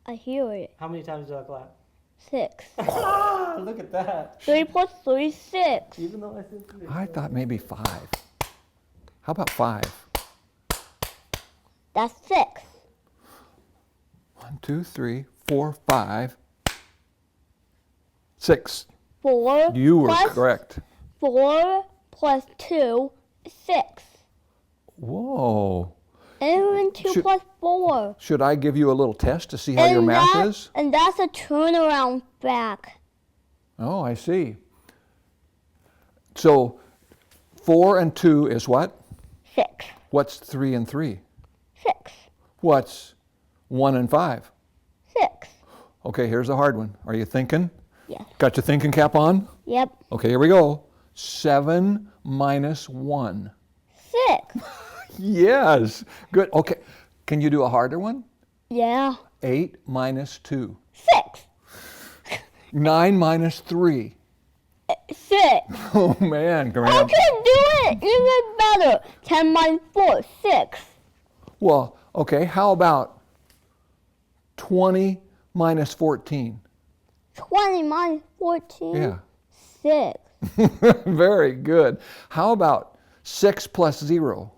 I hear it. How many times do I clap? 6. Look at that. 3 plus 3 is 6. Even though I said 3. I thought maybe 5. How about 5? That's 6. 1, 2, 3, 4, 5, 6. 4. You were plus correct. 4 plus 2 is 6. Whoa. And then 2 plus 4. Should I give you a little test to see how your math is? And that's a turnaround back. Oh, I see. So 4 and 2 is what? 6. What's 3 and 3? 6. What's 1 and 5? 6. Okay, here's a hard one. Are you thinking? Yes. Got your thinking cap on? Yep. Okay, here we go. 7 minus 1. 6. Yes. Good. Okay. Can you do a harder one? Yeah. 8 minus 2. 6. 9 minus 3. 6. Oh, man. I can do it even better. 10 minus 4, 6. Well, okay. How about 20 minus 14? 20 minus 14, Yeah. 6. Very good. How about 6 plus 0?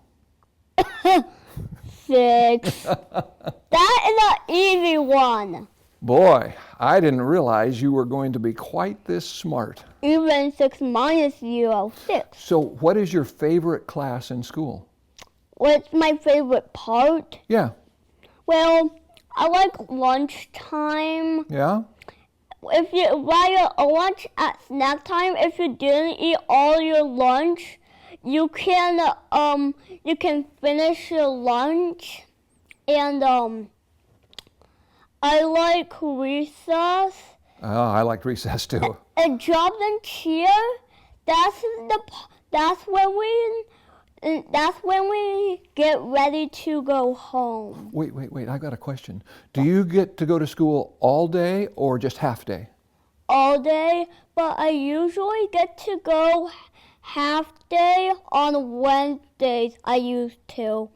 6. That is an easy one. Boy, I didn't realize you were going to be quite this smart. Even 6 minus 0, 6. So what is your favorite class in school? What's my favorite part? Yeah. Well, I like lunchtime. Yeah? If you while a lunch at snack time, if you didn't eat all your lunch, you can finish your lunch. And I like recess. Oh, I liked recess too. And jobs and cheer. That's when we get ready to go home. Wait. I got a question. Do you get to go to school all day or just half day? All day, but I usually get to go half day on Wednesdays. I used to,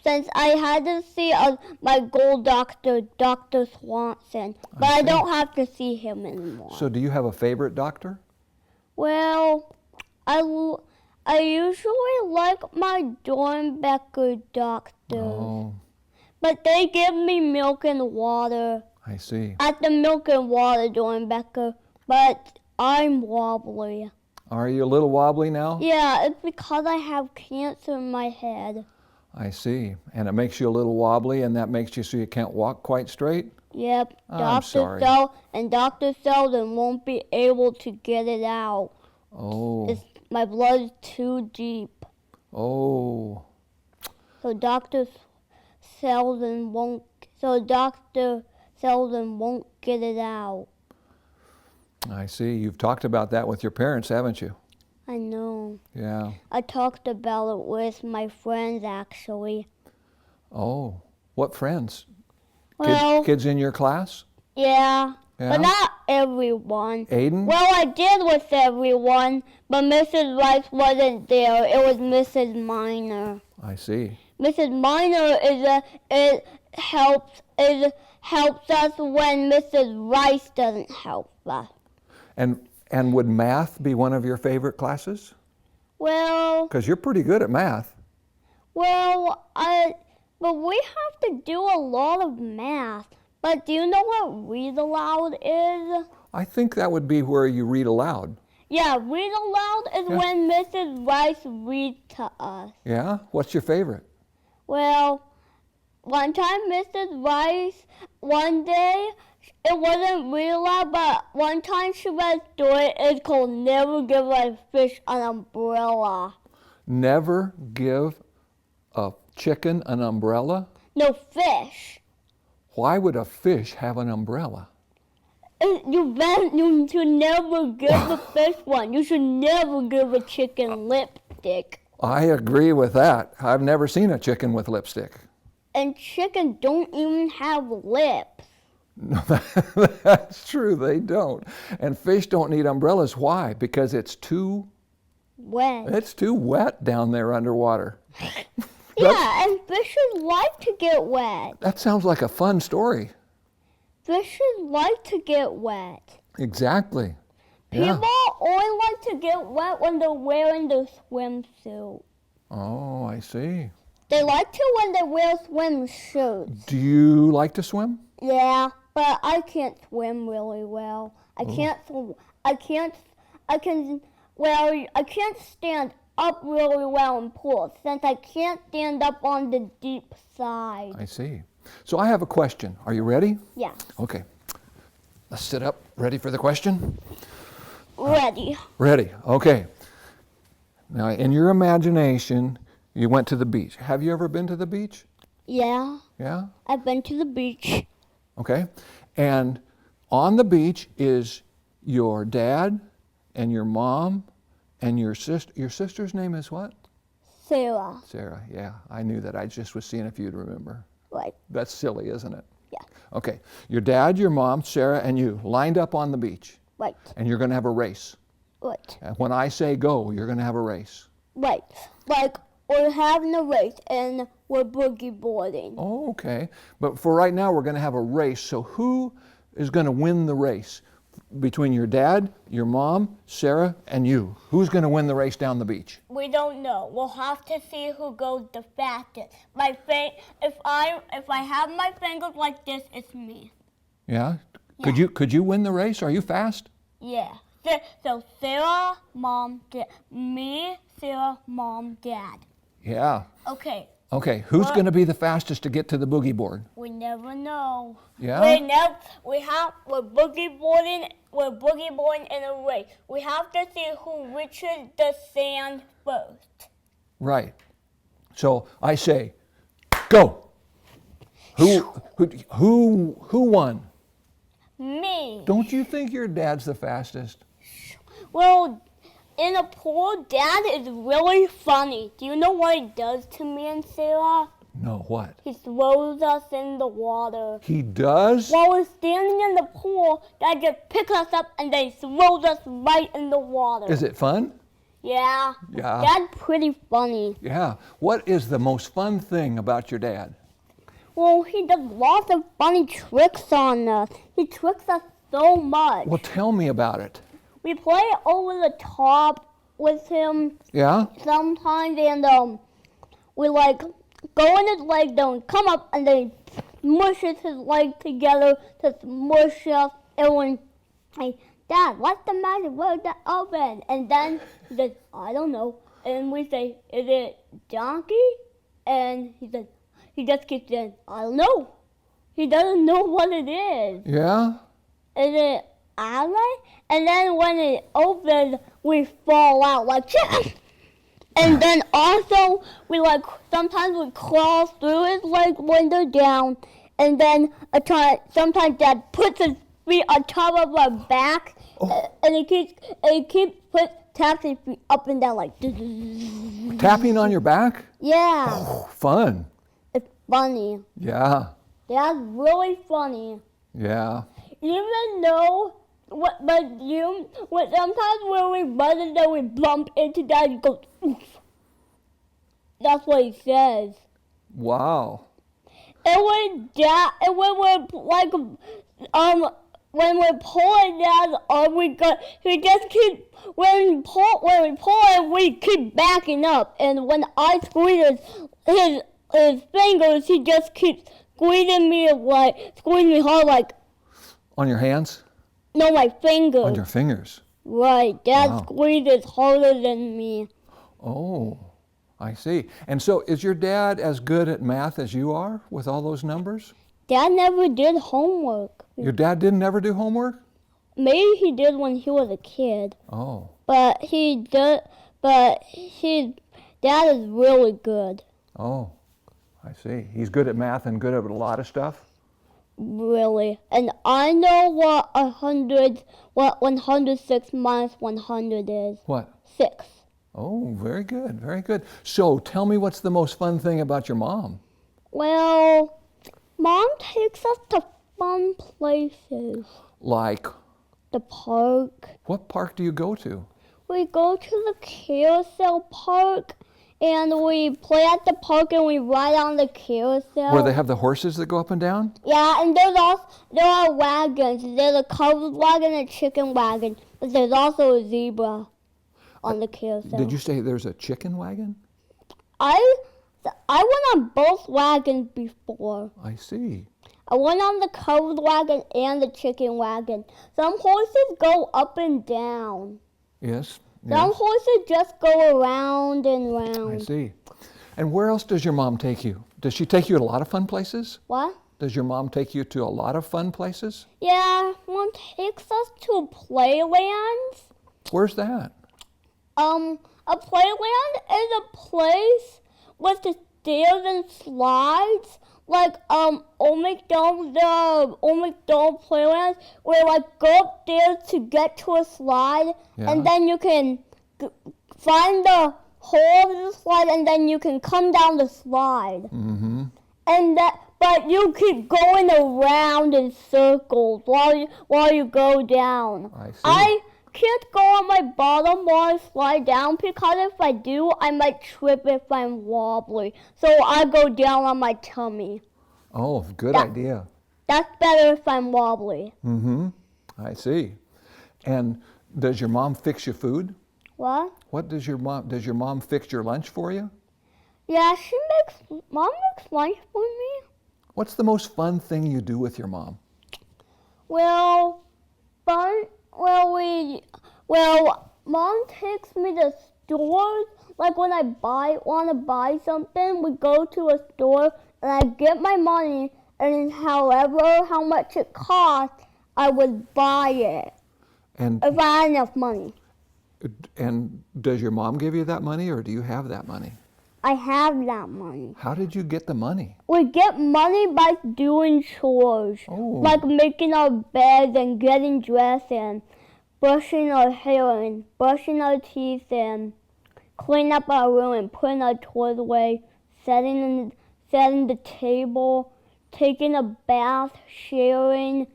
since I had to see my gold doctor, Dr. Swanson, but I don't have to see him anymore. So do you have a favorite doctor? Well, I usually like my Dornbecker doctors, Oh, but they give me milk and water. I see. At the milk and water, Dornbecker, but I'm wobbly. Are you a little wobbly now? Yeah, it's because I have cancer in my head. I see. And it makes you a little wobbly, and that makes you so you can't walk quite straight? Yep, I'm sorry. Dr. Selden won't be able to get it out. Oh. My blood's too deep. Oh. So Dr. Selden won't get it out. I see. You've talked about that with your parents, haven't you? I know. Yeah. I talked about it with my friends, actually. Oh. What friends? Well, Kids in your class? yeah, Yeah? but not everyone. Aiden? Well, I did with everyone, but Mrs. Rice wasn't there. It was Mrs. Minor. I see. Mrs. Minor helps us when Mrs. Rice doesn't help us. And would math be one of your favorite classes? Well, Because you're pretty good at math. but we have to do a lot of math. But do you know what read aloud is? I think that would be where you read aloud. Yeah, read aloud is when Mrs. Rice reads to us. Yeah? What's your favorite? Well, one time Mrs. Rice, one day, it wasn't read aloud, but one time she read a story. It's called Never Give a Fish an Umbrella. Never give a chicken an umbrella? No, fish. Why would a fish have an umbrella? You should never give the fish one. You should never give a chicken lipstick. I agree with that. I've never seen a chicken with lipstick. And chickens don't even have lips. No, that's true, they don't. And fish don't need umbrellas. Why? Because it's too wet down there underwater. Yeah, and fishes like to get wet. That sounds like a fun story. Fishes like to get wet. Exactly. Yeah. People only like to get wet when they're wearing their swimsuit. Oh, I see. They like to when they wear swimsuits. Do you like to swim? Yeah, but I can't swim really well. I can't stand up really well in pools since I can't stand up on the deep side. I see. So I have a question. Are you ready? Yeah, Okay. Let's sit up. Ready for the question? ready. Ready. Okay. Now, in your imagination, you went to the beach. Have you ever been to the beach? Yeah, Yeah? I've been to the beach. Okay. And on the beach is your dad and your mom and your sister. Your sister's name is what? Sarah. Sarah. Yeah, I knew that. I just was seeing if you'd remember. Right. That's silly, isn't it? Yeah. Okay. Your dad, your mom, Sarah, and you lined up on the beach. Right. And you're going to have a race. Right. And when I say go, you're going to have a race. Right. Like we're having a race and we're boogie boarding. Oh, okay. But for right now, we're going to have a race. So who is going to win the race? Between your dad, your mom, Sarah, and you. Who's going to win the race down the beach? We don't know. We'll have to see who goes the fastest. If I have my fingers like this, it's me. Yeah? Yeah. Could you win the race? Are you fast? Yeah. So Sarah, mom, dad. Me, Sarah, mom, dad. Yeah. Okay. Okay, who's going to be the fastest to get to the boogie board? We never know. Yeah? We're boogie boarding in a race. We have to see who reaches the sand first. Right. So I say, go. Who won? Me. Don't you think your dad's the fastest? Well, in a pool, Dad is really funny. Do you know what he does to me and Sarah? No, what? He throws us in the water. He does? While we're standing in the pool, Dad just picks us up and then throws us right in the water. Is it fun? Yeah. Yeah. Dad's pretty funny. Yeah. What is the most fun thing about your dad? Well, he does lots of funny tricks on us. He tricks us so much. Well, tell me about it. We play over the top with him Yeah? sometimes, and we like go in his leg, then come up, and then mushes his leg together to smush us. And when hey, Dad, what's the matter with the oven? And then he says, I don't know. And we say, is it donkey? And he says, he just keeps saying, I don't know. He doesn't know what it is. Yeah? Is it alley? And then when it opens, we fall out like that. And then also, sometimes we crawl through his leg window down. And then sometimes Dad puts his feet on top of our back. Oh. And he keeps tapping his feet up and down like this. Tapping on your back? Yeah. Oh, fun. It's funny. Yeah. That's really funny. Yeah. Even though, sometimes when we run and then we bump into Dad, he goes, oof. That's what he says. Wow. And when we're pulling Dad's arm, he just keeps, when we pull it, we keep backing up. And when I squeeze his fingers, he just keeps squeezing me hard like. On your hands? No, my fingers. On your fingers? Right. Dad Wow. squeezes harder than me. Oh, I see. And so is your dad as good at math as you are with all those numbers? Dad never did homework. Your dad didn't ever do homework? Maybe he did when he was a kid. Oh. But Dad is really good. Oh, I see. He's good at math and good at a lot of stuff? Really. And I know what 106 minus 100 is. What? 6. Oh, very good, very good. So tell me what's the most fun thing about your mom? Well, Mom takes us to fun places. Like, The park. what park do you go to? We go to the carousel park, and we play at the park and we ride on the carousel. Where they have the horses that go up and down? Yeah, and there are wagons. There's a covered wagon and a chicken wagon, but there's also a zebra on the carousel. Did you say there's a chicken wagon? I went on both wagons before. I see. I went on the covered wagon and the chicken wagon. Some horses go up and down. Yes. Some Yes. horses just go around and I round. see. And where else does your mom take you? Does she take you to a lot of fun places? What? Does your mom take you to a lot of fun places? Yeah, Mom takes us to playlands. Where's that? A playland is a place with the stairs and slides, like Old McDonald playlands, where like go upstairs to get to a slide, Yeah. and then you can find the hole in the slide, and then you can come down the slide. Mm-hmm. But you keep going around in circles while you go down. I see. I can't go on my bottom while I slide down, because if I do, I might trip if I'm wobbly. So I go down on my tummy. Oh, good idea. That's better if I'm wobbly. Mm-hmm. I see. And does your mom fix your food? What? What does your mom fix your lunch for you? Yeah, Mom makes lunch for me. What's the most fun thing you do with your mom? Well, Mom takes me to stores. Like when I want to buy something, we go to a store and I get my money, and how much it costs, I would buy it And if I had enough money. does your mom give you that money, or do you have that money? I have that money. How did you get the money? We get money by doing chores, Oh. like making our beds and getting dressed and brushing our hair and brushing our teeth and cleaning up our room and putting our toys away, setting the table, taking a bath, showering,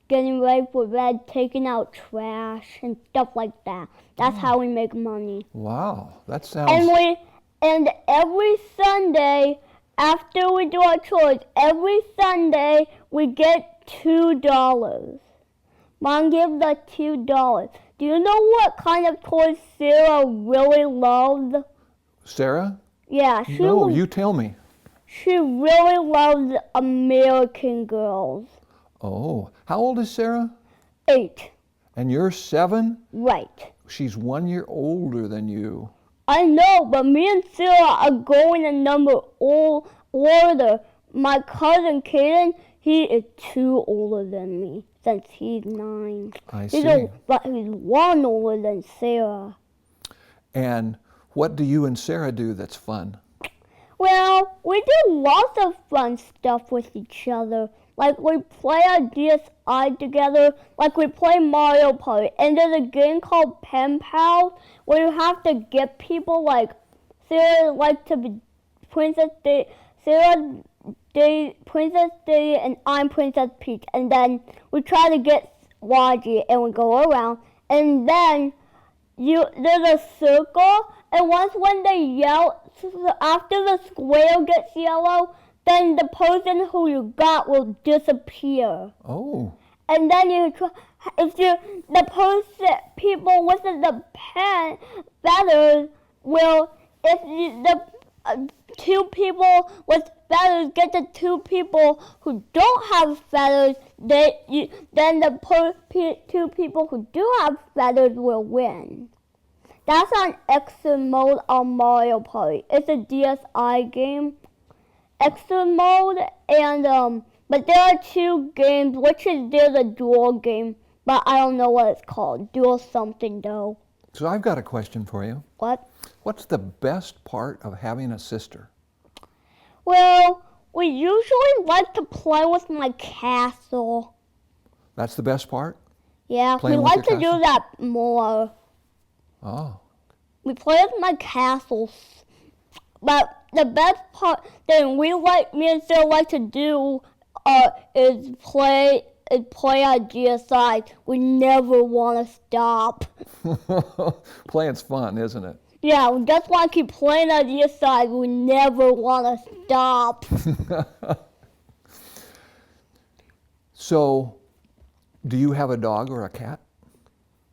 getting ready for bed, taking out trash and stuff like that. That's how we make money. Wow, that sounds... And every Sunday, after we do our chores, every Sunday we get $2. Mom gives us $2. Do you know what kind of toys Sarah really loves? Sarah? Yeah, No, you tell me. she really loves American Girls. Oh, how old is Sarah? 8. And you're 7? Right. She's 1 year older than you. I know, but me and Sarah are going a number older. My cousin Kaden, he is 2 older than me, since he's 9. I see. But he's 1 older than Sarah. And what do you and Sarah do that's fun? Well, we do lots of fun stuff with each other. Like we play our DSi together, like we play Mario Party. And there's a game called Pen Pals where you have to get people, like Sarah likes to be Princess Day, Princess Day, and I'm Princess Peach. And then we try to get Waji and we go around. And then there's a circle, and once when they yell, after the square gets yellow, then the person who you got will disappear. Oh. And then people with the feathers the 2 people with feathers get the 2 people who don't have feathers, then the 2 people who do have feathers will win. That's on extra mode on Mario Party. It's a DSi game. Extra mode, and but there are 2 games, there's a dual game, but I don't know what it's called. Dual something though. So I've got a question for you. What? What's the best part of having a sister? Well, we usually like to play with my castle. That's the best part? Yeah, Playing we with like to your castle? do that more. Oh. We play with my castles. But the best part that me and Sarah like to do is play our GSI. We never want to stop. Playing's fun, isn't it? Yeah, we just want to keep playing on the side. We never want to stop. So, do you have a dog or a cat?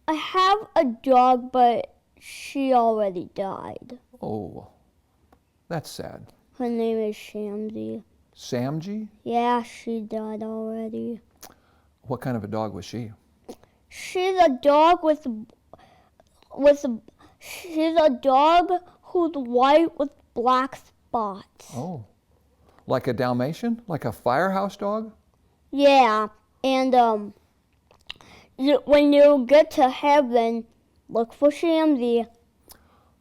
I have a dog, but she already died. Oh, that's sad. Her name is Shamsi. Samji? Yeah, she died already. What kind of a dog was she? She's a dog she's a dog who's white with black spots. Oh, like a Dalmatian? Like a firehouse dog? Yeah, and when you get to heaven, look for Shamsi.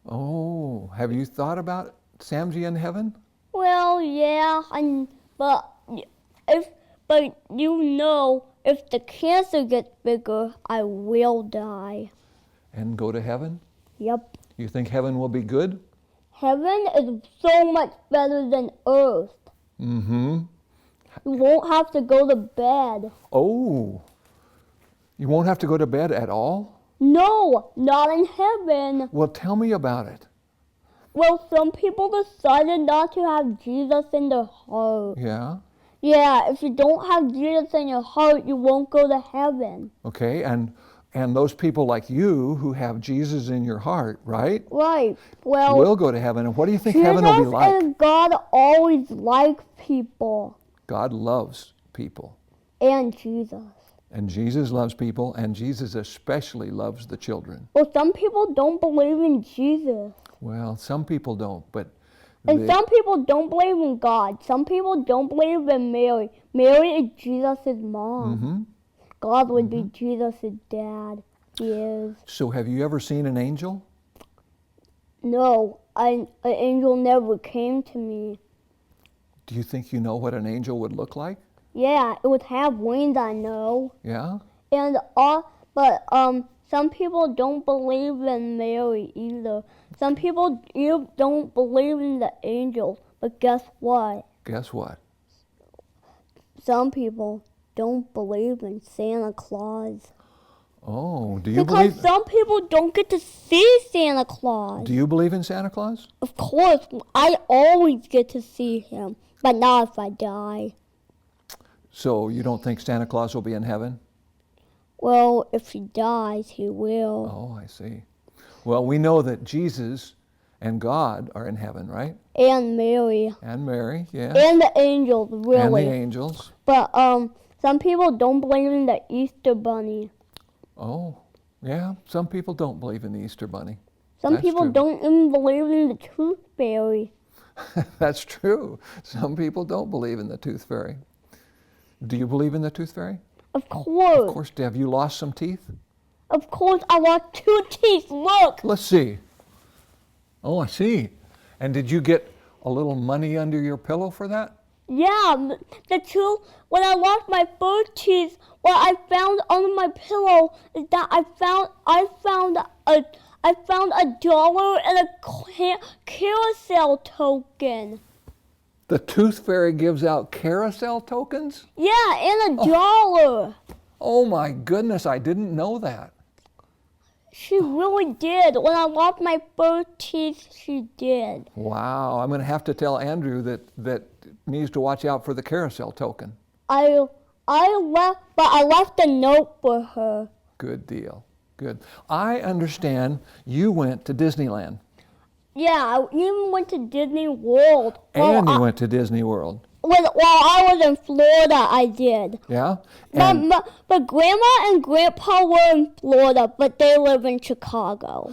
Oh, have you thought about Samji in heaven? Well, yeah, but you know, if the cancer gets bigger, I will die. And go to heaven? Yep. You think heaven will be good? Heaven is so much better than earth. Mm-hmm. You won't have to go to bed. Oh, you won't have to go to bed at all? No, not in heaven. Well, tell me about it. Well, some people decided not to have Jesus in their heart. Yeah? Yeah, if you don't have Jesus in your heart, you won't go to heaven. Okay, and those people like you who have Jesus in your heart, right? Right. Well, Will go to heaven. And what do you think Jesus heaven will be like? and God always like people. God loves people. And Jesus. And Jesus loves people, and Jesus especially loves the children. Well, some people don't believe in Jesus. Well, some people don't, but And some people don't believe in God. Some people don't believe in Mary. Mary is Jesus' mom. Mm-hmm. God would be Jesus' dad. He is. So have you ever seen an angel? No, an angel never came to me. Do you think you know what an angel would look like? Yeah, it would have wings, I know. Yeah? And some people don't believe in Mary either. Some people don't believe in the angels. But guess what? Guess what? Some people don't believe in Santa Claus. Oh, do you Because believe? some people don't get to see Santa Claus. Do you believe in Santa Claus? Of course, I always get to see him, but not if I die. So you don't think Santa Claus will be in heaven? Well, if he dies, he will. Oh, I see. Well, we know that Jesus and God are in heaven, right? And Mary. And Mary, yeah. And the angels, And really. the angels. But some people don't believe in the Easter Bunny. Oh, yeah. Some people don't believe in the Easter Bunny. Some That's people true. don't even believe in the Tooth Fairy. That's true. Some people don't believe in the Tooth Fairy. Do you believe in the Tooth Fairy? Of course. Of course. Have you lost some teeth? Of course, I lost 2 teeth. Look. Let's see. Oh, I see. And did you get a little money under your pillow for that? Yeah, when I lost my first teeth, what I found under my pillow is that I found a dollar and a carousel token. The Tooth Fairy gives out carousel tokens? Yeah, and a dollar. Oh my goodness, I didn't know that. She really did. When I lost my first teeth, she did. Wow, I'm going to have to tell Andrew that needs to watch out for the carousel token. I left a note for her. Good deal. Good. I understand you went to Disneyland. Yeah, I even went to Disney World. And you went to Disney World. While I was in Florida, I did. Yeah? And But Grandma and Grandpa were in Florida, but they live in Chicago.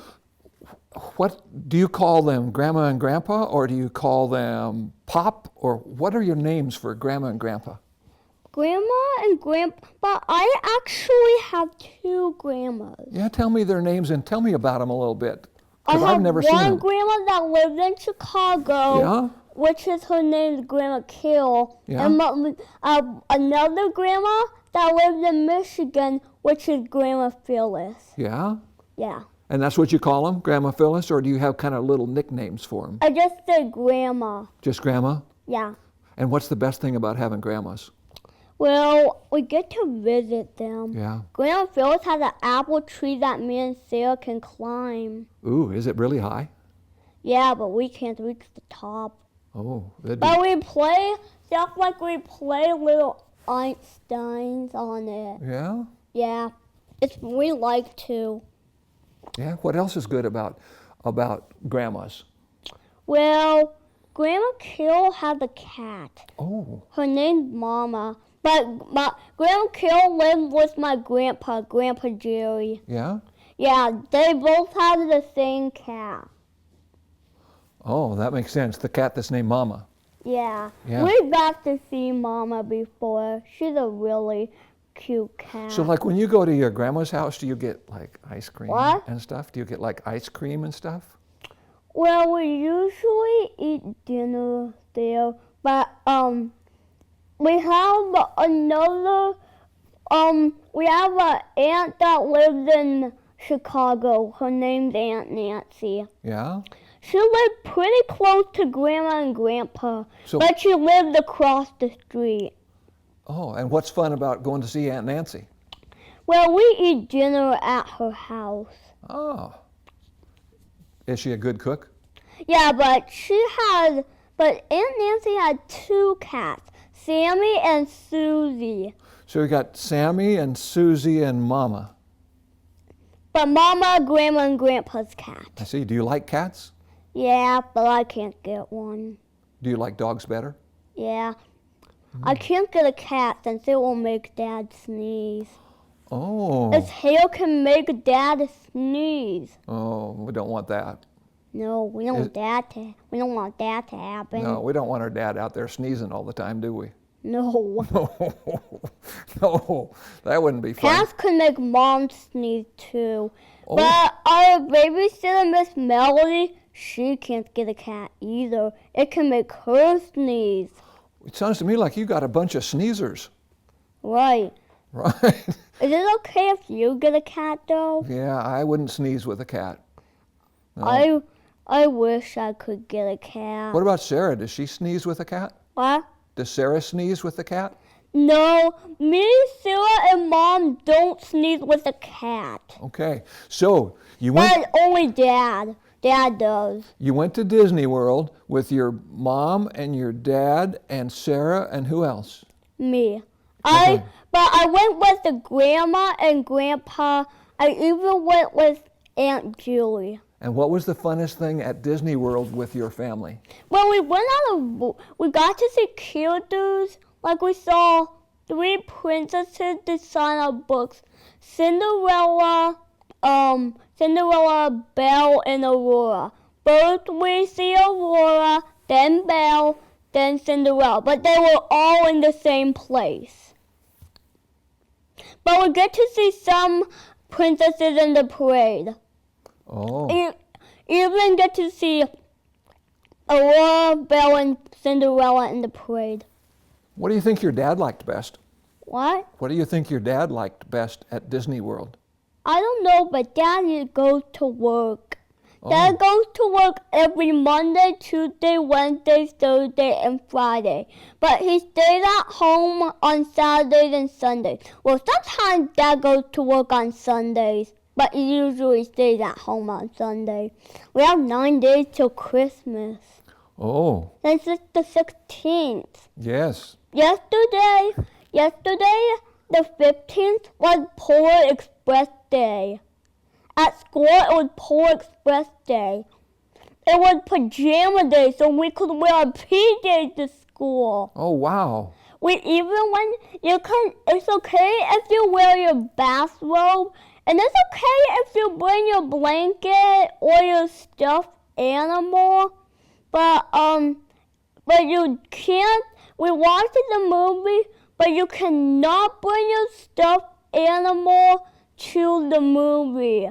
what do you call them, Grandma and Grandpa, or do you call them Pop? Or what are your names for Grandma and Grandpa? Grandma and Grandpa, I actually have 2 grandmas. Yeah, tell me their names and tell me about them a little bit. I Because have I've never seen one them. grandma that lived in Chicago, Yeah? which is her name is Grandma Carol. Yeah. And another grandma that lived in Michigan, which is Grandma Phyllis. Yeah? Yeah. And that's what you call them, Grandma Phyllis, or do you have kind of little nicknames for them? I just said Grandma. Just Grandma? Yeah. And what's the best thing about having grandmas? Well, we get to visit them. Yeah. Grandma Phyllis has an apple tree that me and Sarah can climb. Ooh, is it really high? Yeah, but we can't reach the top. Oh, that'd But be, we play stuff like we play little Einsteins on it. yeah? Yeah, we like to. Yeah, what else is good about grandmas? Well, Grandma Carol had a cat. Oh, Her name's Mama. But Grandma Carol lived with my grandpa, Grandpa Jerry. yeah? Yeah, they both had the same cat. Oh, that makes sense. The cat that's named Mama. Yeah. Yeah. We got to see Mama before. She's a really cute cat. So like when you go to your grandma's house, do you get like ice cream What? and stuff? Do you get like ice cream and stuff? Well, we usually eat dinner there, but we have another we have an aunt that lives in Chicago. Her name's Aunt Nancy. Yeah? She lived pretty close to Grandma and Grandpa, So- but she lived across the street. Oh, and what's fun about going to see Aunt Nancy? Well, we eat dinner at her house. Oh. Is she a good cook? Yeah, but Aunt Nancy had two cats, Sammy and Susie. So we got Sammy and Susie and Mama. But Mama, Grandma, and Grandpa's cat. I see. Do you like cats? Yeah, but I can't get one. Do you like dogs better? Yeah. I can't get a cat since it will make Dad sneeze. Oh. Its hair can make Dad sneeze. Oh, we don't want that. No, we don't want that to happen. No, we don't want our dad out there sneezing all the time, do we? No. No, that wouldn't be fun. Cats can make Mom sneeze too. Oh. But our babysitter, Miss Melody, she can't get a cat either. It can make her sneeze. It sounds to me like you got a bunch of sneezers, Right. right? Is it okay if you get a cat though? Yeah, I wouldn't sneeze with a cat. No. I wish I could get a cat. What about Sarah? Does she sneeze with a cat? What? Does Sarah sneeze with the cat? No, me, Sarah, and Mom don't sneeze with a cat. Okay, so you went But only Dad. Dad does. to Disney World with your mom and your dad and Sarah and who else? Me. Okay. But I went with the Grandma and Grandpa. I even went with Aunt Julie. And what was the funnest thing at Disney World with your family? When we went we got to see characters. Like we saw 3 princesses design our books: Cinderella, Belle, and Aurora. First we see Aurora, then Belle, then Cinderella. But they were all in the same place. But we get to see some princesses in the parade. Oh, Even get to see Aurora, Belle, and Cinderella in the parade. what do you think your dad liked best? What? What do you think your dad liked best at Disney World? I don't know, but Dad goes to work. Oh. Dad goes to work every Monday, Tuesday, Wednesday, Thursday, and Friday. But he stays at home on Saturdays and Sundays. Well, sometimes Dad goes to work on Sundays, but he usually stays at home on Sunday. We have 9 days till Christmas. Oh, Since it's the 16th. yes. Yesterday, the 15th was Polar Express Day. At school, it was Polar Express Day. It was pajama day, so we could wear our PJs to school. Oh, wow. It's okay if you wear your bathrobe, and it's okay if you bring your blanket or your stuffed animal, but you can't. We watched the movie, but you cannot bring your stuffed animal to the movie.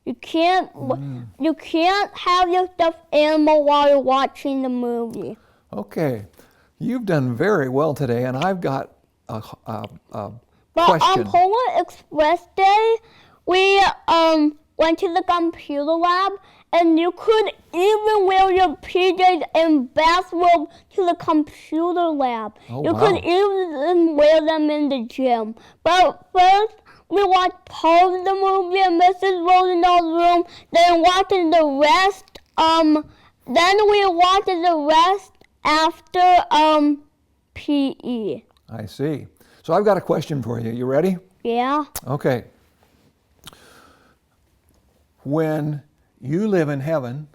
You can't have your stuffed animal while you're watching the movie. Okay, you've done very well today, and I've got a But question. on Polar Express Day, we went to the computer lab, and you could even wear your PJs and bathrobe to the computer lab. Oh, You wow. could even wear them in the gym. But first, we watched part of the movie in Mrs. Rosendahl's room, then watching the rest then we wanted the rest after PE. I see. So I've got a question for you. You ready? Yeah. Okay. When you live in heaven,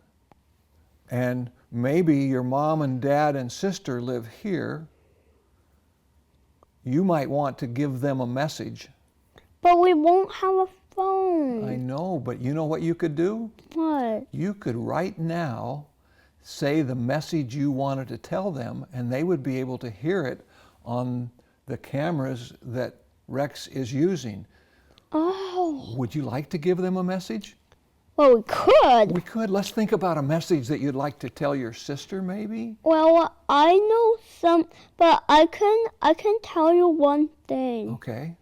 and maybe your mom and dad and sister live here, you might want to give them a message. But we won't have a phone. I know, but you know what you could do? What? You could right now say the message you wanted to tell them, and they would be able to hear it on the cameras that Rex is using. Oh. Would you like to give them a message? Well, we could. We could. Let's think about a message that you'd like to tell your sister, maybe. Well, I know some, but I can tell you one thing. Okay.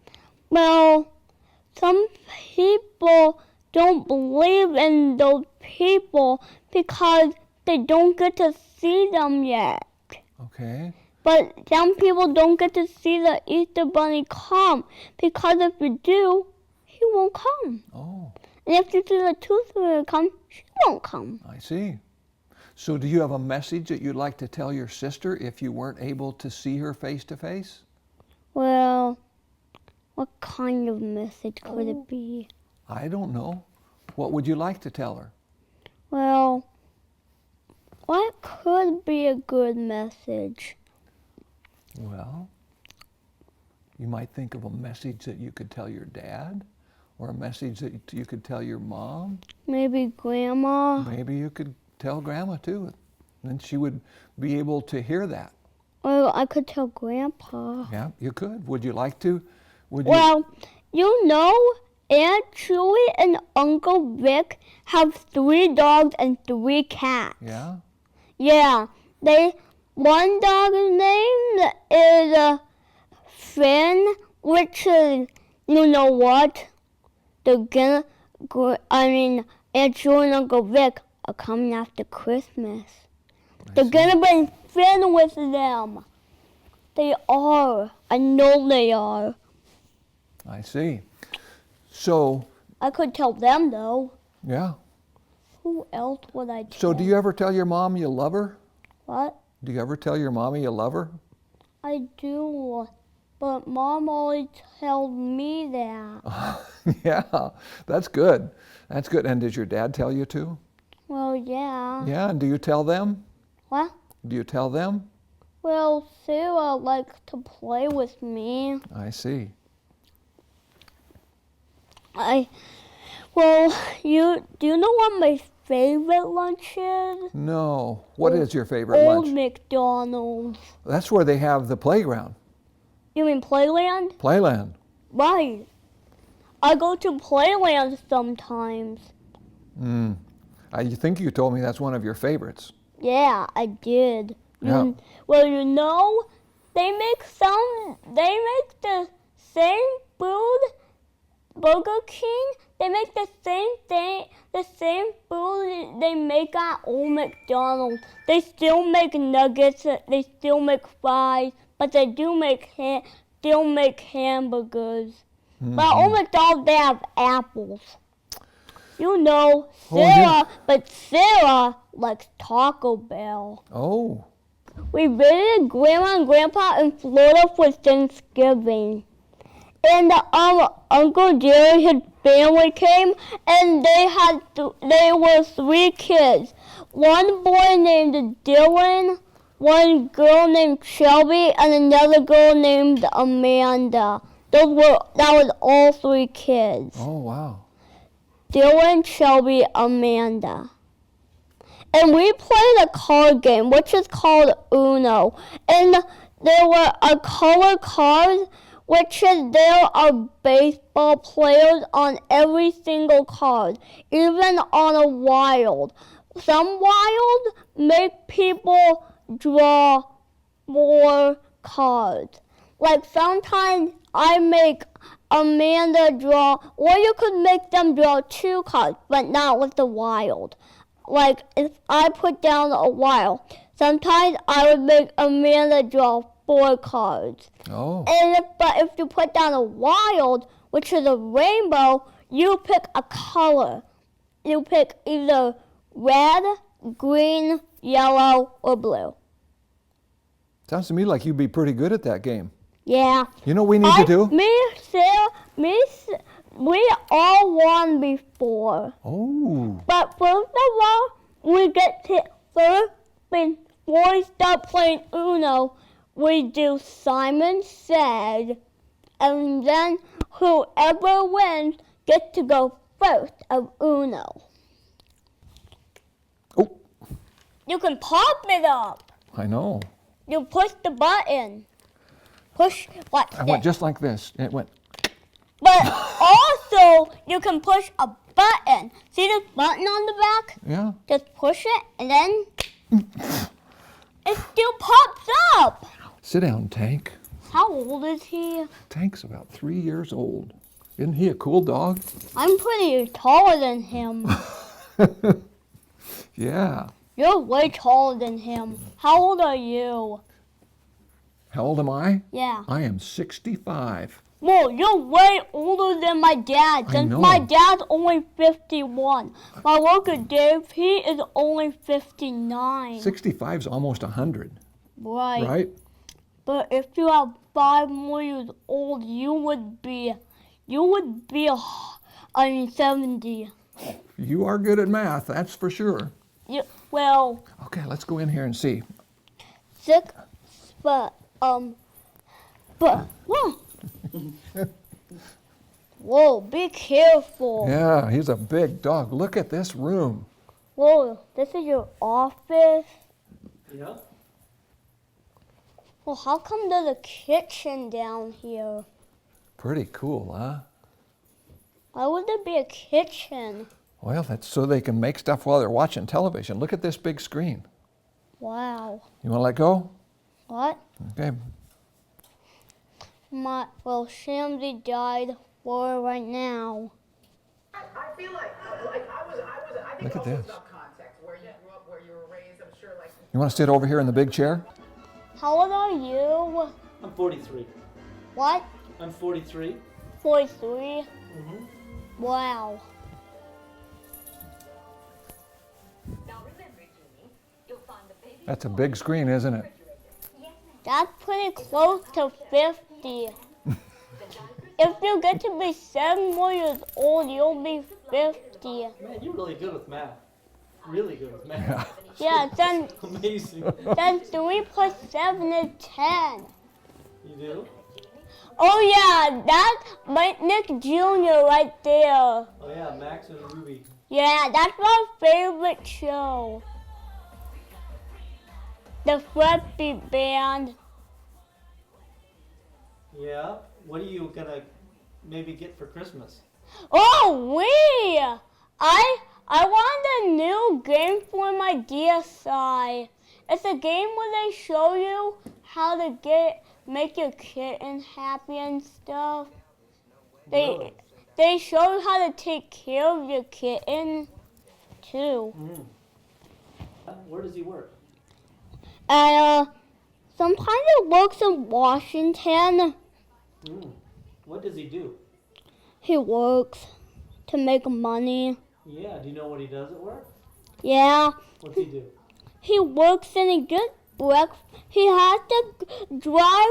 Well, some people don't believe in those people because they don't get to see them yet. Okay. But some people don't get to see the Easter Bunny come because if you do, he won't come. Oh, And if you see the Tooth Fairy come, she won't come. I see. So do you have a message that you'd like to tell your sister if you weren't able to see her face to face? Well, what kind of message could it be? I don't know. What would you like to tell her? Well, what could be a good message? Well, you might think of a message that you could tell your dad, or a message that you could tell your mom. Maybe Grandma? Maybe you could tell Grandma too. Then she would be able to hear that. Or I could tell Grandpa. Yeah, you could. Would you like to? Would you? Well, you know, Aunt Julie and Uncle Rick have 3 dogs and 3 cats. Yeah? Yeah, one dog's name is Finn, which is, you know what? Aunt Julie and Uncle Rick are coming after Christmas. They're gonna bring Finn with them. They are. I know they are. I see. So, I could tell them though. yeah. Who else would I tell? So do you ever tell your mom you love her? What? Do you ever tell your mommy you love her? I do. But Mom always tells me that. Yeah, that's good. That's good. And does your dad tell you to? Well, yeah. Yeah, and do you tell them? What? Do you tell them? Well, Sarah likes to play with me. I see. Do you know what my favorite lunch is? No. What is your favorite Old lunch? McDonald's. That's where they have the playground. You mean Playland? Playland. Right. I go to Playland sometimes. I think you told me that's one of your favorites. Yeah, I did. Yeah. Well, you know, they make the same food, Burger King, they make the same thing, the same food they make at Old McDonald's. They still make nuggets, they still make fries, but they do still make hamburgers. But Old McDonald's, they have apples. You know, but Sarah likes Taco Bell. Oh. We visited Grandma and Grandpa in Florida for Thanksgiving. And Uncle Jerry, his family came, and they were 3 kids. One boy named Dylan, one girl named Shelby, and another girl named Amanda. That was all 3 kids. Oh, wow. Dylan, Shelby, Amanda. And we played a card game, which is called Uno. And there were color cards, which is there are baseball players on every single card, even on a wild. Some wild make people draw more cards. Like sometimes I make Amanda draw, or you could make them draw 2 cards, but not with the wild. Like if I put down a wild, sometimes I would make Amanda draw 4 cards. Oh. But if you put down a wild, which is a rainbow, you pick a color. You pick either red, green, yellow, or blue. Sounds to me like you'd be pretty good at that game. Yeah. You know what we need to do? We all won before. Oh. But first of all, we get to first before we start playing Uno, we do Simon Said, and then whoever wins gets to go first of Uno. Oh, You can pop it up. I know. You push the button. Push like I went just like this. It went. But also, you can push a button. See this button on the back? Yeah. Just push it, and then it still pops up. Sit down, Tank. How old is he? Tank's about 3 years old. Isn't he a cool dog? I'm pretty taller than him. Yeah. You're way taller than him. How old are you? How old am I? Yeah. I am 65. Whoa, you're way older than my dad. I Since know. my dad's only 51. My local Dave, he is only 59. 65 is almost 100, Right. right? But if you have 5 more years old, you would be 70. You are good at math, that's for sure. Well, Okay, let's go in here and see. 6, but whoa. Whoa, be careful. Yeah, he's a big dog. Look at this room. Whoa, this is your office? Yeah. Well, how come there's a kitchen down here? Pretty cool, huh? Why would there be a kitchen? Well, that's so they can make stuff while they're watching television. Look at this big screen. Wow. You want to let go? What? Okay. Shamsi died for right now. I feel like I think Look at also this. it's about context, where you grew up, where you were raised. I'm sure, like. You want to sit over here in the big chair? How old are you? I'm 43. What? I'm 43. 43? Mm-hmm. Wow. That's a big screen, isn't it? That's pretty close to 50. If you get to be 7 more years old, you'll be 50. Man, you're really good with math. Really good with math. Yeah, then Amazing. 3 plus 7 is 10. You do? Oh yeah, that's my Nick Jr. right there. Oh yeah, Max and Ruby. Yeah, that's my favorite show. The Flippy Band. Yeah. What are you gonna maybe get for Christmas? Oh, I want a new game for my DSi. It's a game where they show you how to make your kitten happy and stuff. Really? They show you how to take care of your kitten too. Mm. Where does he work? And sometimes it works in Washington. Mm. What does he do? He works to make money. Yeah. Do you know what he does at work? Yeah. What's he do? He works and he gets breakfast. He has to drive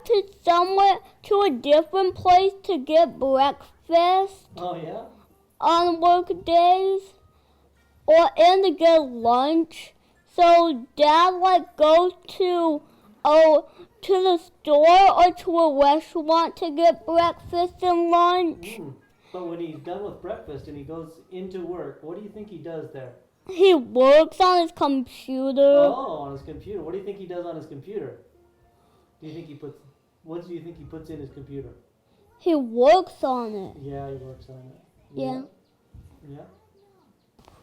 to somewhere, to a different place to get breakfast Oh yeah. on work days, and to get lunch. So Dad goes to the store or to a restaurant to get breakfast and lunch. Mm. But when he's done with breakfast and he goes into work, what do you think he does there? He works on his computer. Oh, on his computer. What do you think he does on his computer? What do you think he puts in his computer? He works on it. Yeah, he works on it. Yeah. Yeah.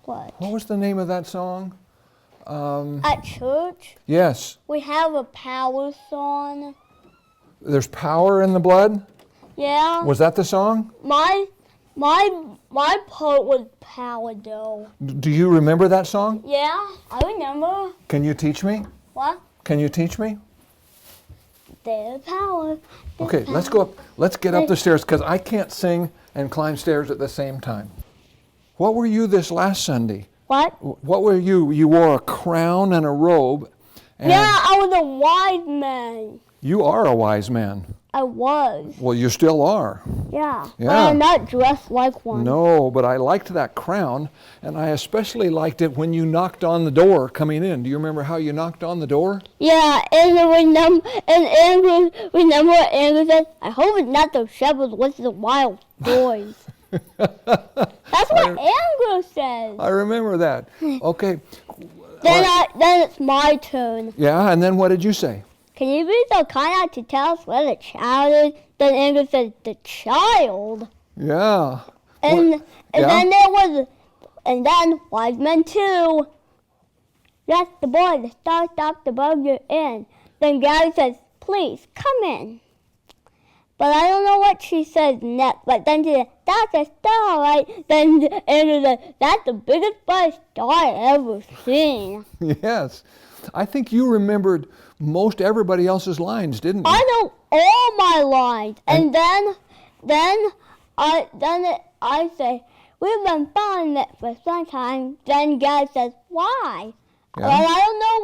What? What was the name of that song? At church, Yes. we have a power song. There's power in the blood. Yeah. Was that the song? My part was power though. Do you remember that song? Yeah, I remember. Can you teach me? What? Can you teach me? There's power. There's Okay, let's go up. Let's get up the stairs because I can't sing and climb stairs at the same time. What were you this last Sunday? What? What were you? You wore a crown and a robe. And Yeah, I was a wise man. You are a wise man. I was. Well, you still are. Yeah. But Yeah. I'm not dressed like one. No, but I liked that crown, and I especially liked it when you knocked on the door coming in. Do you remember how you knocked on the door? Yeah, and Andrew, remember what Andrew said? I hope it's not those shepherds with the wild boys. That's what Andrew says. I remember that. Okay. Then it's my turn. Yeah, and then what did you say? Can you be so kind as to tell us where the child is? Then Andrew said, the child? Yeah. And yeah? then there was, and then wise men too. Yes, the boy, the star stopped above your inn. Then Gabby says, please, come in. But I don't know what she says next. But then she said, that's a star, right? Then Andrew said, that's the biggest bright star I ever seen. Yes. I think you remembered most everybody else's lines, didn't you? I know all my lines. And then I say, we've been following it for some time. Then Gabby says, why? Yeah. But I don't know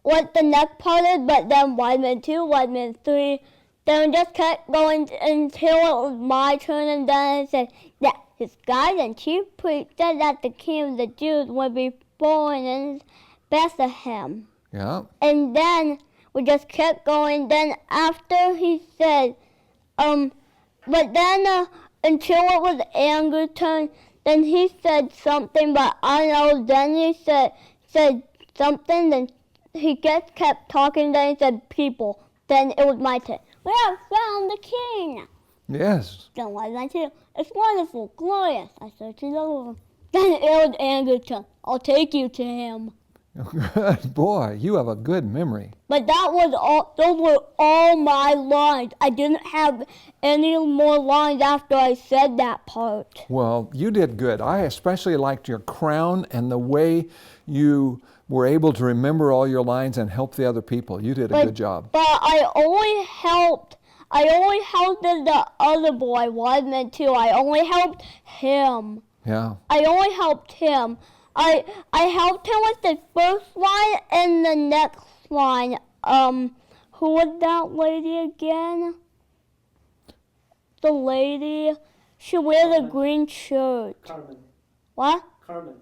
what the next part is, but then wise man 2, wise man 3, then we just kept going until it was my turn, and then it said that his guide and chief priest said that the king of the Jews would be born in Bethlehem. Yeah. And then we just kept going. Then after he said, but then until it was Andrew's turn, then he said something, but I know. Then he said something. Then he just kept talking. Then he said people. Then it was my turn. We have found the king. Yes. Then why not you? It's wonderful, glorious. I searched it over. Then it was Andrew's turn. I'll take you to him. Good boy, you have a good memory. But that was all. Those were all my lines. I didn't have any more lines after I said that part. Well, you did good. I especially liked your crown and the way you were able to remember all your lines and help the other people. You did a good job. But I only helped the other boy, wise man 2. I only helped him. Yeah. I only helped him. I helped him with the first line and the next line. Who was that lady again? The lady. She wears a green shirt. Carmen. What? Carmen.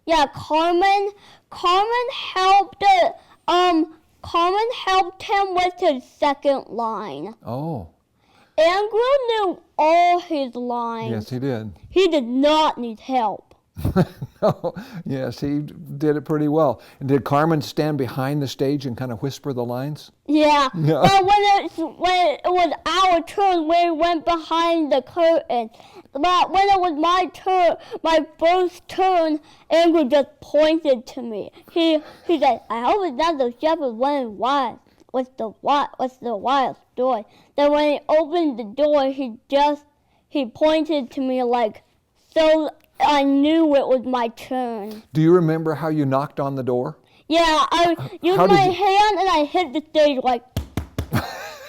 Yeah, Carmen. Carmen helped him with his second line. Oh. Andrew knew all his lines. Yes, he did. He did not need help. No. Yes, he did it pretty well. And did Carmen stand behind the stage and kind of whisper the lines? Yeah. Yeah. But when it was our turn, we went behind the curtain. But when it was my turn, my first turn, Andrew just pointed to me. He said, I hope it's not the shepherd running wild. What's the wild story? Then when he opened the door, he pointed to me like, so I knew it was my turn. Do you remember how you knocked on the door? Yeah, I used my hand and I hit the stage like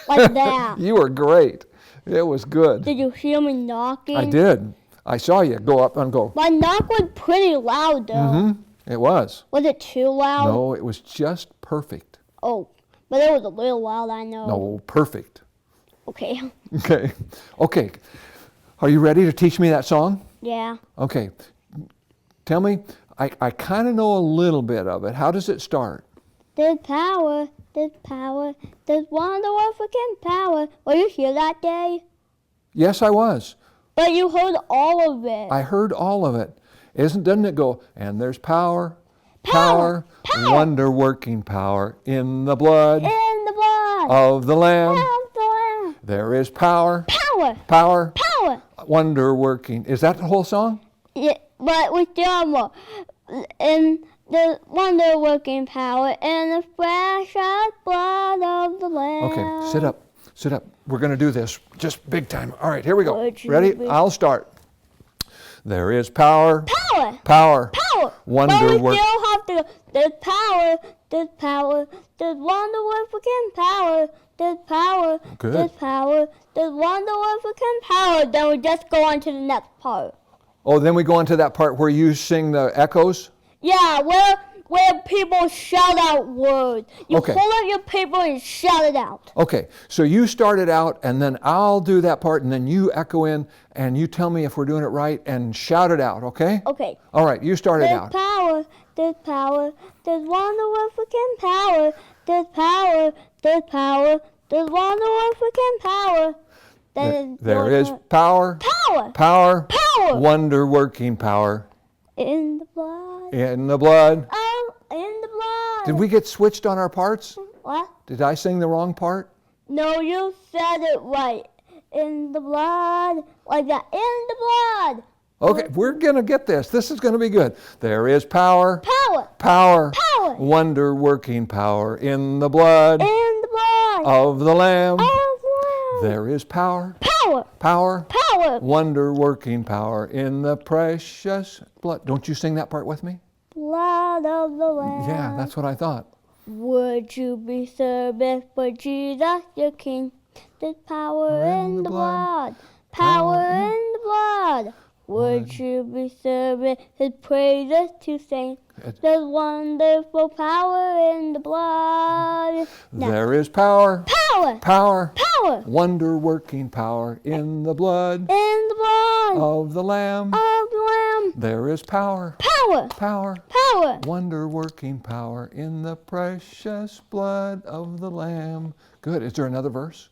that. You were great. It was good. Did you hear me knocking? I did. I saw you go up and go. My knock was pretty loud though. Mm-hmm. It was. Was it too loud? No, it was just perfect. Oh, but it was a little loud, I know. No, perfect. Okay. Okay. Okay. Are you ready to teach me that song? Yeah. Okay. Tell me, I kind of know a little bit of it. How does it start? There's power, there's wonder working power. Were you here that day? Yes, I was. But you heard all of it. I heard all of it. Doesn't it go, and there's power, wonder working power in the blood In the blood of the Lamb. of the Lamb. There is power, Power. wonder working. Is that the whole song? Yeah, but we still have more. In the wonder working power and the precious blood of the Lamb. Okay, sit up. Sit up. We're going to do this just big time. All right, here we go. Would you Ready? be- I'll start. There is power, Power. power, But wonder we work. still have to. There's power. there's power, there's wonder working power, there's power, Good. there's power, there's wonder working power. Then we just go on to the next part. Oh, then we go on to that part where you sing the echoes? Yeah, where people shout out words. You Okay. hold up your paper and shout it out. Okay, so you start it out, and then I'll do that part, and then you echo in, and you tell me if we're doing it right, and shout it out, okay? Okay. All right, you start it There's out. power, there's wonder working power, there's power, there's power, there's wonder working power. There is power, power, power, power wonder-working power in the blood. in the blood. Oh, in the blood. Did we get switched on our parts? What? Did I sing the wrong part? No, you said it right. In the blood, like that. In the blood. Okay, we're going to get this. This is going to be good. There is power, Power, power, power wonder-working power in the blood in the blood. of the Lamb. Of blood. There is power, Power, power, power. wonder-working power in the precious blood. Don't you sing that part with me? Blood of the Lamb. Yeah, that's what I thought. Would you be service for Jesus your King? There's power in the blood. Power in the blood. Would you be serving his praises to sing? There's wonderful power in the blood. Now, There is power, power, power, power wonder-working power in the blood in the blood of the Lamb. of the Lamb. There is power, Power, power, power. wonder-working power in the precious blood of the Lamb. Good. Is there another verse?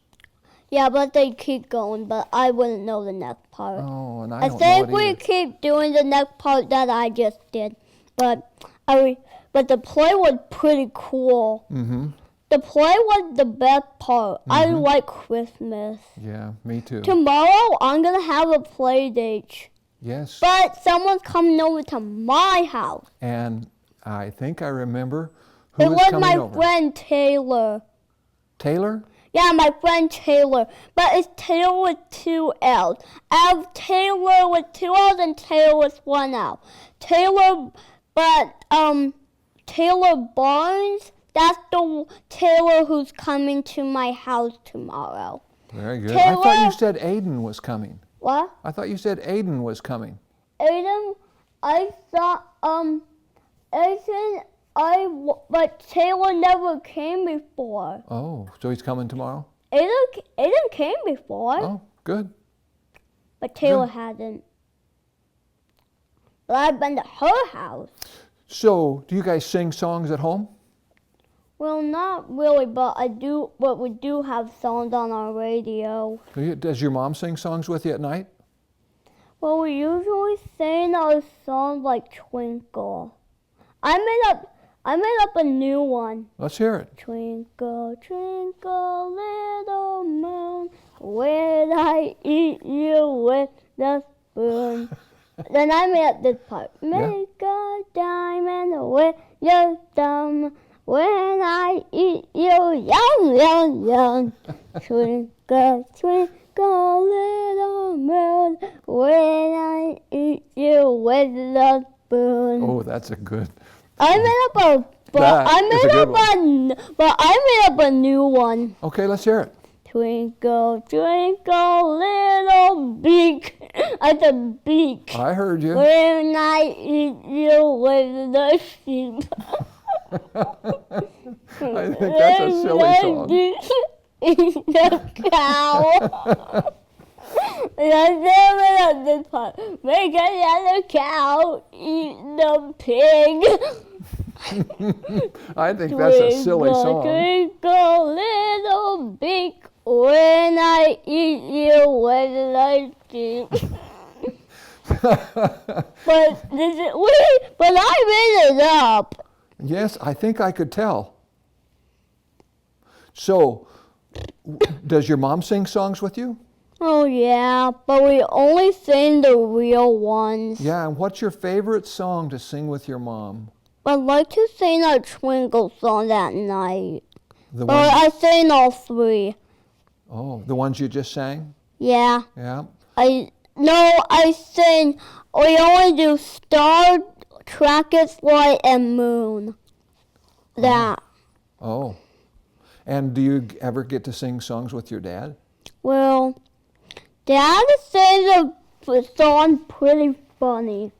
Yeah, but they keep going, but I wouldn't know the next part. Oh, and I I don't think know it we either. keep doing the next part that I just did, but the play was pretty cool. Mm-hmm. The play was the best part. I like Christmas. Yeah, me too. Tomorrow I'm gonna have a play date, Yes. but someone's coming over to my house. And I think I remember who It is was coming my over. friend Taylor. Taylor? Yeah, my friend Taylor. But it's Taylor with 2 L's. I have Taylor with 2 L's and Taylor with 1 L. Taylor Barnes, that's the Taylor who's coming to my house tomorrow. Very good. I thought Taylor? you said Aiden was coming. What? I thought you said Aiden was coming. Aiden, I thought, but Taylor never came before. Oh, so he's coming tomorrow? Aiden came before. Oh, good. But Taylor Good. hasn't. But I've been to her house. So, do you guys sing songs at home? Well, not really, but we do have songs on our radio. Does your mom sing songs with you at night? Well, we usually sing our songs like Twinkle. I made up a new one. Let's hear it. Twinkle, twinkle, little moon, when I eat you with the spoon. Then I made up this part. Make a diamond with your thumb, when I eat you, yum, yum, yum. Twinkle, twinkle, little moon, when I eat you with the spoon. Oh, that's a good. I made up That is a good I made up a new one. Okay, let's hear it. Twinkle, twinkle, little beak. I said beak. I heard you. When I eat you with the sheep. I think that's a silly song. Eat the cow. Let's made up this part. Make another cow eat the pig. I think that's a silly song. Twinkle, little beak, when I eat you with the sheep. But I made it up. Yes, I think I could tell. So, does your mom sing songs with you? Oh yeah, but we only sing the real ones. Yeah, and what's your favorite song to sing with your mom? I'd like to sing a Twinkle song that night. The But I sing all 3. Oh, the ones you just sang? Yeah. Yeah. I sing, we only do Star, Trackets, Light, and Moon. that. Oh. And do you ever get to sing songs with your dad? Well, Dad says the song pretty funny.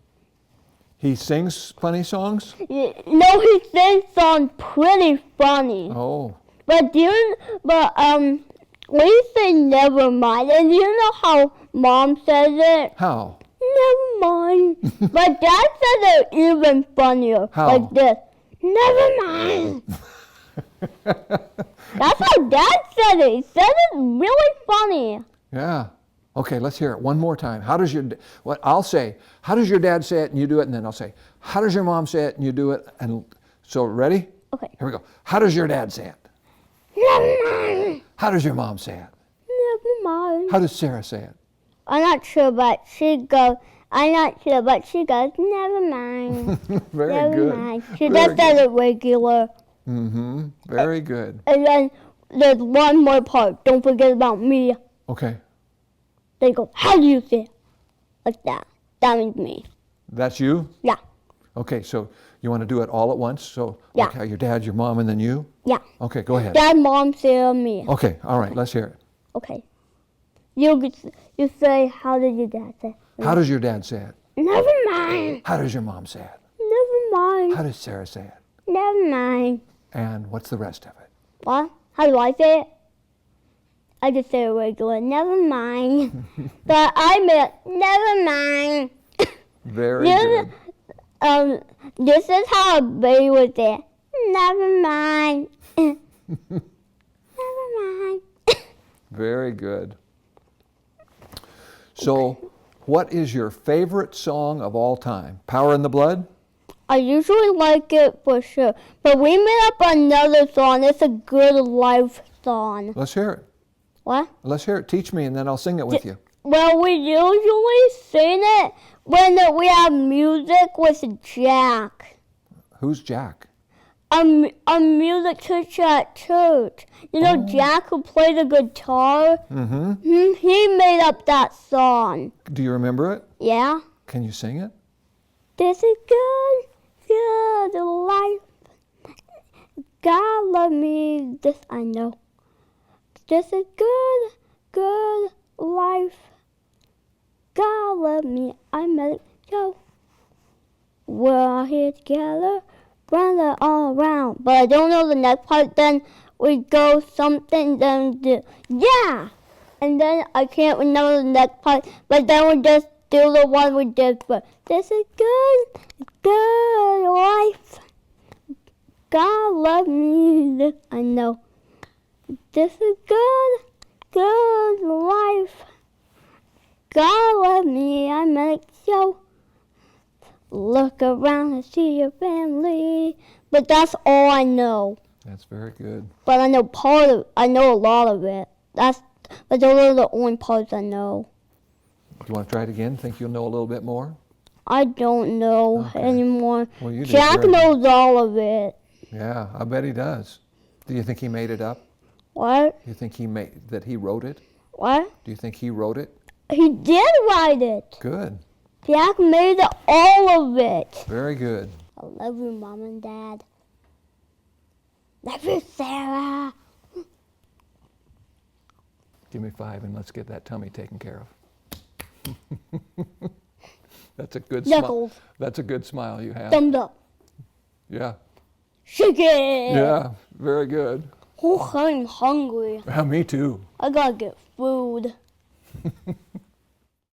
He sings funny songs? No, he sings songs pretty funny. Oh. But we say never mind. And you know how Mom says it? How? Never mind. But Dad says it even funnier. How? Like this. Never mind. That's how Dad said it. He said it really funny. Yeah. Okay, let's hear it one more time. How does your what I'll say, how does your dad say it and you do it, and then I'll say, how does your mom say it and you do it, and so ready? Okay. Here we go. How does your dad say it? Never mind. How does your mom say it? Never mind. How does Sarah say it? I'm not sure, but she goes, never mind. Very Never good. mind. She Very just does it regular. Mm-hmm. Very good. And then there's one more part. Don't forget about me. Okay. They go, how do you say it? Like that. That means me. That's you? Yeah. Okay, so you want to do it all at once? So Yeah. okay, your dad, your mom, and then you? Yeah. Okay, go ahead. Dad, Mom, Sarah, me. Okay, all right, let's hear it. Okay. You say, how did your dad say it? How does your dad say it? Never mind. How does your mom say it? Never mind. How does Sarah say it? Never mind. And what's the rest of it? What? How do I say it? I just say it regular. Never mind. But I meant never mind. Very good. This is how a baby would say it. Never mind. Never mind. Very good. So, what is your favorite song of all time? Power in the Blood? I usually like it for sure. But we made up another song. It's a good life song. Let's hear it. What? Let's hear it. Teach me, and then I'll sing it with you. Well, we usually sing it when we have music with Jack. Who's Jack? A music teacher at church. You know Jack who plays the guitar? Mm-hmm. He made up that song. Do you remember it? Yeah? Can you sing it? This is good life. God love me, this I know. This is good life. God love me, I met it, yo. We're all here together, brother all around. But I don't know the next part, then we go something, then do, yeah. And then I can't remember the next part, but then we just do the one we did. But this is good life. God love me, this I know. This is good life. God love me, I met it, yo. Look around and see your family. But that's all I know. That's very good. But I know a lot of it. But those are the only parts I know. Do you want to try it again? Think you'll know a little bit more? I don't know anymore. Well, you did Jack very good. knows all of it. Yeah, I bet he does. Do you think he made it up? What? Do you think that he wrote it? What? Do you think he wrote it? He did write it. Good. Jack made all of it. Very good. I love you, Mom and Dad. Love you, Sarah. Give me 5 and let's get that tummy taken care of. That's a good smile. Knuckles. That's a good smile you have. Thumbs up. Yeah. Shake it. Yeah, very good. Oh, I'm hungry. Me too. I gotta get food.